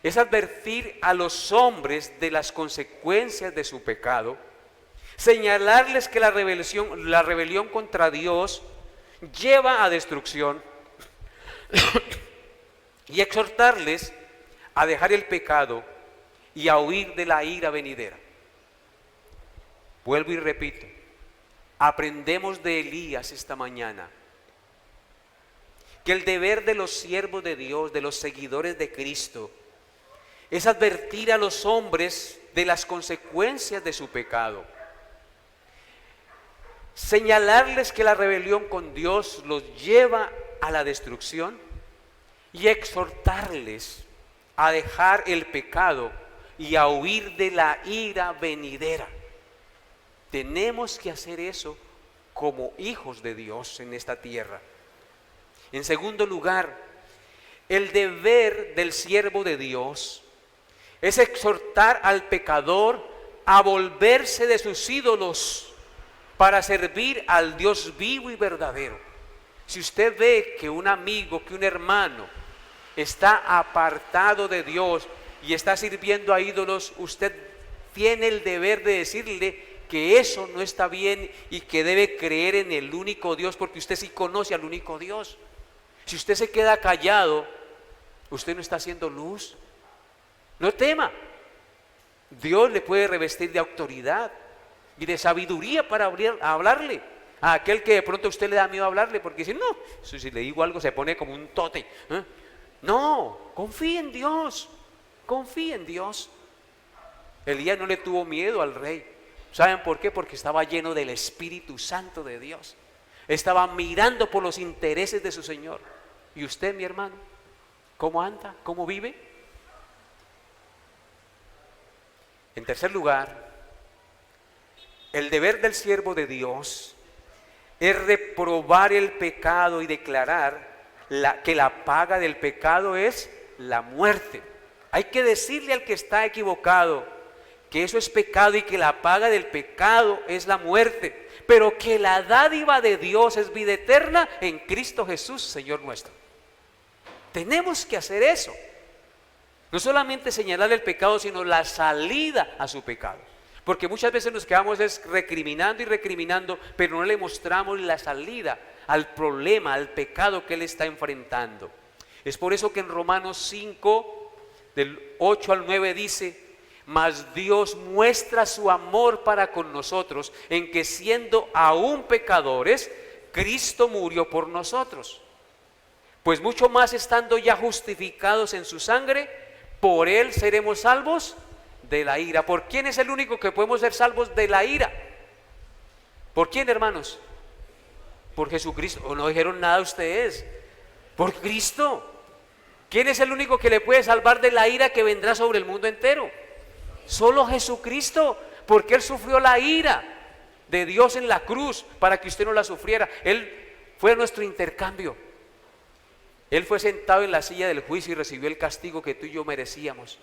es advertir a los hombres de las consecuencias de su pecado, señalarles que la rebelión contra Dios lleva a destrucción y exhortarles a dejar el pecado y a huir de la ira venidera. Vuelvo y repito, aprendemos de Elías esta mañana que el deber de los siervos de Dios, de los seguidores de Cristo, es advertir a los hombres de las consecuencias de su pecado, señalarles que la rebelión con Dios los lleva a la destrucción y exhortarles a dejar el pecado y a huir de la ira venidera. Tenemos que hacer eso como hijos de Dios en esta tierra. En segundo lugar, el deber del siervo de Dios es exhortar al pecador a volverse de sus ídolos para servir al Dios vivo y verdadero. Si usted ve que un amigo, que un hermano está apartado de Dios y está sirviendo a ídolos, usted tiene el deber de decirle que eso no está bien y que debe creer en el único Dios, porque usted sí conoce al único Dios. Si usted se queda callado, usted no está haciendo luz. No tema, Dios le puede revestir de autoridad y de sabiduría para hablarle a aquel que de pronto a usted le da miedo hablarle, porque si no, si le digo algo se pone como un tote. No, confíe en Dios, confíe en Dios. Elías no le tuvo miedo al rey. ¿Saben por qué? Porque estaba lleno del Espíritu Santo de Dios. Estaba mirando por los intereses de su Señor. ¿Y usted, mi hermano, cómo anda? ¿Cómo vive? En tercer lugar, el deber del siervo de Dios es reprobar el pecado y declarar que la paga del pecado es la muerte. Hay que decirle al que está equivocado que eso es pecado y que la paga del pecado es la muerte, pero que la dádiva de Dios es vida eterna en Cristo Jesús, Señor nuestro. Tenemos que hacer eso. No solamente señalar el pecado, sino la salida a su pecado. Porque muchas veces nos quedamos recriminando y recriminando, pero no le mostramos la salida al problema, al pecado que él está enfrentando. Es por eso que en Romanos 5, del 8 al 9 dice: mas Dios muestra su amor para con nosotros, en que siendo aún pecadores, Cristo murió por nosotros. Pues mucho más estando ya justificados en su sangre, por él seremos salvos de la ira. ¿Por quién es el único que podemos ser salvos de la ira? ¿Por quién, hermanos? Por Jesucristo. ¿O no dijeron nada ustedes? Por Cristo. ¿Quién es el único que le puede salvar de la ira que vendrá sobre el mundo entero? Solo Jesucristo, porque él sufrió la ira de Dios en la cruz para que usted no la sufriera. Él fue nuestro intercambio. Él fue sentado en la silla del juicio y recibió el castigo que tú y yo merecíamos.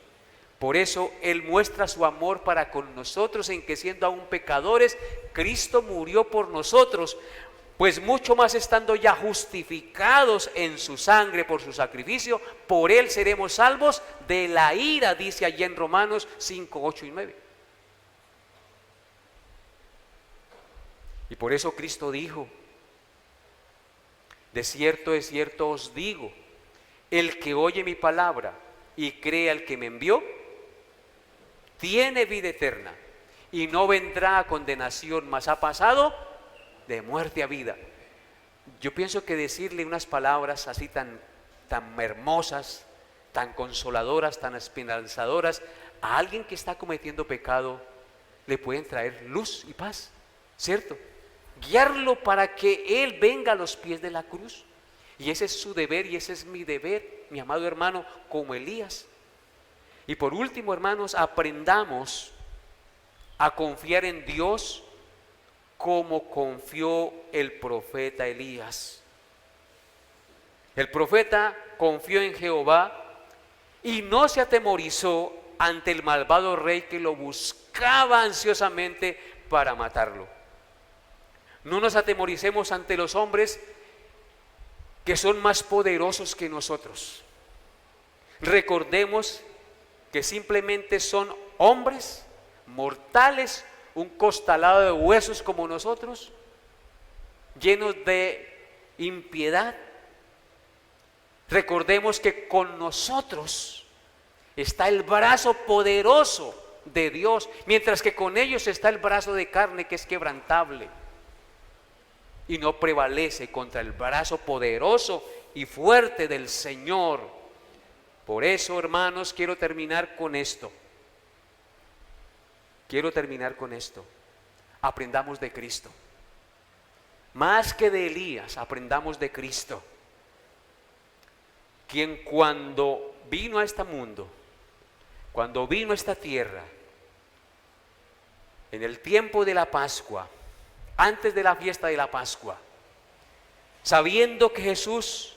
Por eso Él muestra su amor para con nosotros en que siendo aún pecadores, Cristo murió por nosotros. Pues mucho más estando ya justificados en su sangre por su sacrificio, por Él seremos salvos de la ira, dice allí en Romanos 5, 8 y 9. Y por eso Cristo dijo: de cierto os digo, el que oye mi palabra y cree al que me envió, tiene vida eterna y no vendrá a condenación, mas ha pasado de muerte a vida. Yo pienso que decirle unas palabras así tan hermosas, tan consoladoras, tan esperanzadoras a alguien que está cometiendo pecado, le pueden traer luz y paz, ¿cierto? Guiarlo para que Él venga a los pies de la cruz. Y ese es su deber y ese es mi deber, mi amado hermano, como Elías. Y por último, hermanos, aprendamos a confiar en Dios como confió el profeta Elías. El profeta confió en Jehová y no se atemorizó ante el malvado rey que lo buscaba ansiosamente para matarlo. No nos atemoricemos ante los hombres que son más poderosos que nosotros. Recordemos que simplemente son hombres mortales, un costalado de huesos como nosotros, llenos de impiedad. Recordemos que con nosotros está el brazo poderoso de Dios, mientras que con ellos está el brazo de carne que es quebrantable y no prevalece contra el brazo poderoso y fuerte del Señor. Por eso, hermanos, quiero terminar con esto. Aprendamos de Cristo. Más que de Elías, aprendamos de Cristo, quien cuando vino a este mundo, cuando vino a esta tierra, en el tiempo de la Pascua, antes de la fiesta de la Pascua, sabiendo Jesús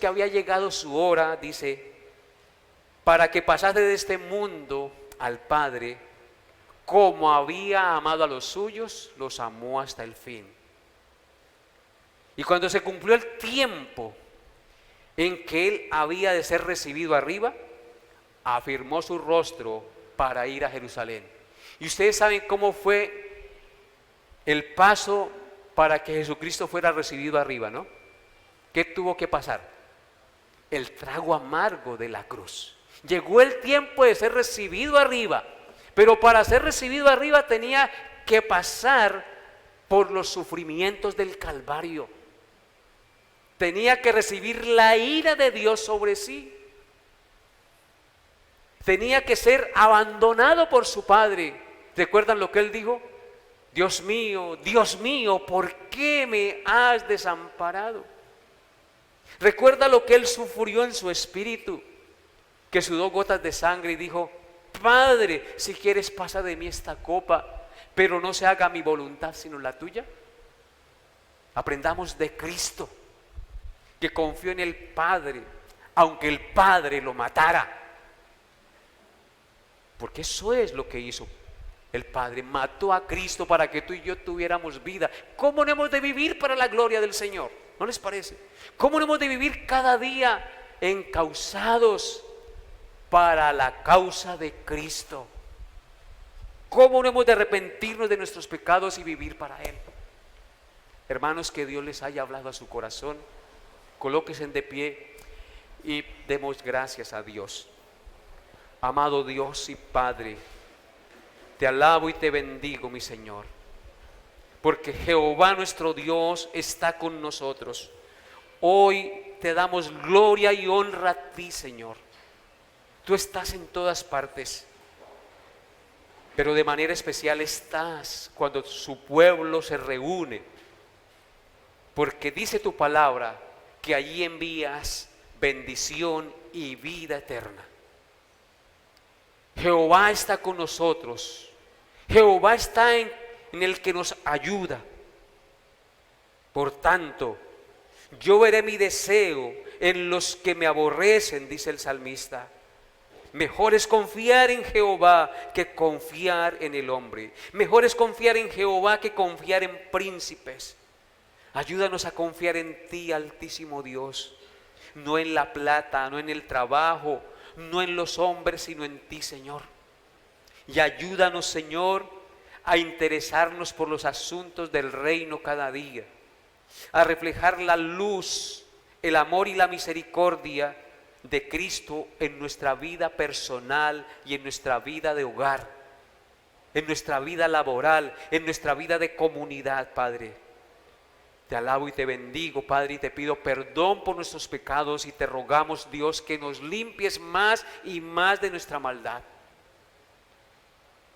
que había llegado su hora, dice, para que pasase de este mundo al Padre, como había amado a los suyos, los amó hasta el fin. Y cuando se cumplió el tiempo en que Él había de ser recibido arriba, afirmó su rostro para ir a Jerusalén. Y ustedes saben cómo fue el paso para que Jesucristo fuera recibido arriba, ¿no? ¿Qué tuvo que pasar? El trago amargo de la cruz. Llegó el tiempo de ser recibido arriba, pero para ser recibido arriba tenía que pasar por los sufrimientos del Calvario. Tenía que recibir la ira de Dios sobre sí. Tenía que ser abandonado por su Padre. ¿Recuerdan lo que Él dijo? Dios mío, ¿por qué me has desamparado? Recuerda lo que Él sufrió en su espíritu, que sudó gotas de sangre y dijo: Padre, si quieres pasa de mí esta copa, pero no se haga mi voluntad sino la tuya. Aprendamos de Cristo, que confió en el Padre, aunque el Padre lo matara. Porque eso es lo que hizo el Padre, mató a Cristo para que tú y yo tuviéramos vida. ¿Cómo no hemos de vivir para la gloria del Señor? ¿No les parece? ¿Cómo no hemos de vivir cada día encausados para la causa de Cristo? ¿Cómo no hemos de arrepentirnos de nuestros pecados y vivir para Él? Hermanos, que Dios les haya hablado a su corazón. Colóquense de pie y demos gracias a Dios. Amado Dios y Padre, te alabo y te bendigo, mi Señor, porque Jehová nuestro Dios está con nosotros. Hoy te damos gloria y honra a ti, Señor. Tú estás en todas partes, pero de manera especial estás cuando su pueblo se reúne, porque dice tu palabra que allí envías bendición y vida eterna. Jehová está con nosotros. Jehová está en el que nos ayuda. Por tanto, Yo veré mi deseo en los que me aborrecen, dice el salmista. Mejor es confiar en Jehová que confiar en el hombre. Mejor es confiar en Jehová que confiar en príncipes. Ayúdanos a confiar en ti, Altísimo Dios. No en la plata, no en el trabajo, no en los hombres, sino en ti, Señor. Y ayúdanos, Señor, a interesarnos por los asuntos del reino cada día, a reflejar la luz, el amor y la misericordia de Cristo en nuestra vida personal y en nuestra vida de hogar, en nuestra vida laboral, en nuestra vida de comunidad, Padre. Te alabo y te bendigo, Padre, y te pido perdón por nuestros pecados y te rogamos, Dios, que nos limpies más y más de nuestra maldad.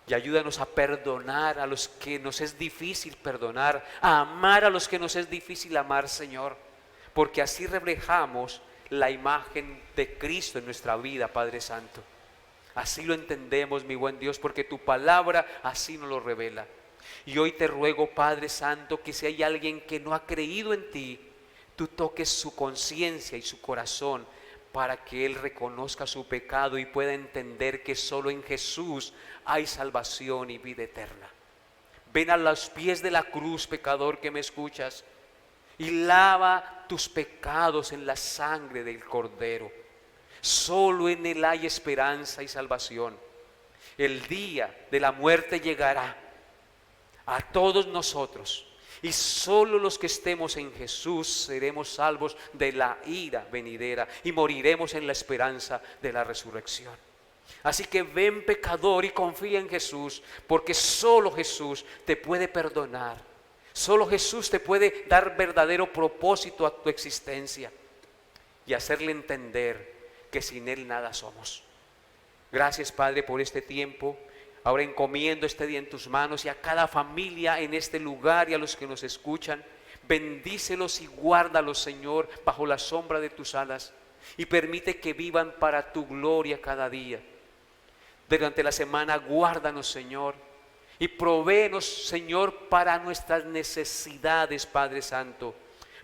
Y ayúdanos a perdonar a los que nos es difícil perdonar, a amar a los que nos es difícil amar, Señor, porque así reflejamos la imagen de Cristo en nuestra vida, Padre Santo. Así lo entendemos, mi buen Dios, porque tu palabra así nos lo revela. Y hoy te ruego, Padre Santo, que si hay alguien que no ha creído en ti, tú toques su conciencia y su corazón para que él reconozca su pecado y pueda entender que solo en Jesús hay salvación y vida eterna. Ven a los pies de la cruz, pecador que me escuchas, y lava tus pecados en la sangre del Cordero. Solo en Él hay esperanza y salvación. El día de la muerte llegará a todos nosotros, y solo los que estemos en Jesús seremos salvos de la ira venidera y moriremos en la esperanza de la resurrección. Así que ven, pecador, y confía en Jesús, porque solo Jesús te puede perdonar. Solo Jesús te puede dar verdadero propósito a tu existencia y hacerle entender que sin Él nada somos. Gracias, Padre, por este tiempo. Ahora encomiendo este día en tus manos y a cada familia en este lugar y a los que nos escuchan. Bendícelos y guárdalos, Señor, bajo la sombra de tus alas, y permite que vivan para tu gloria cada día. Durante la semana guárdanos, Señor, y provéenos, Señor, para nuestras necesidades, Padre Santo,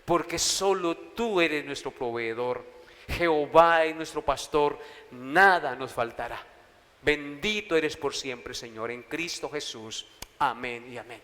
porque solo tú eres nuestro proveedor. Jehová es nuestro pastor, nada nos faltará. Bendito eres por siempre, Señor, en Cristo Jesús. Amén y amén.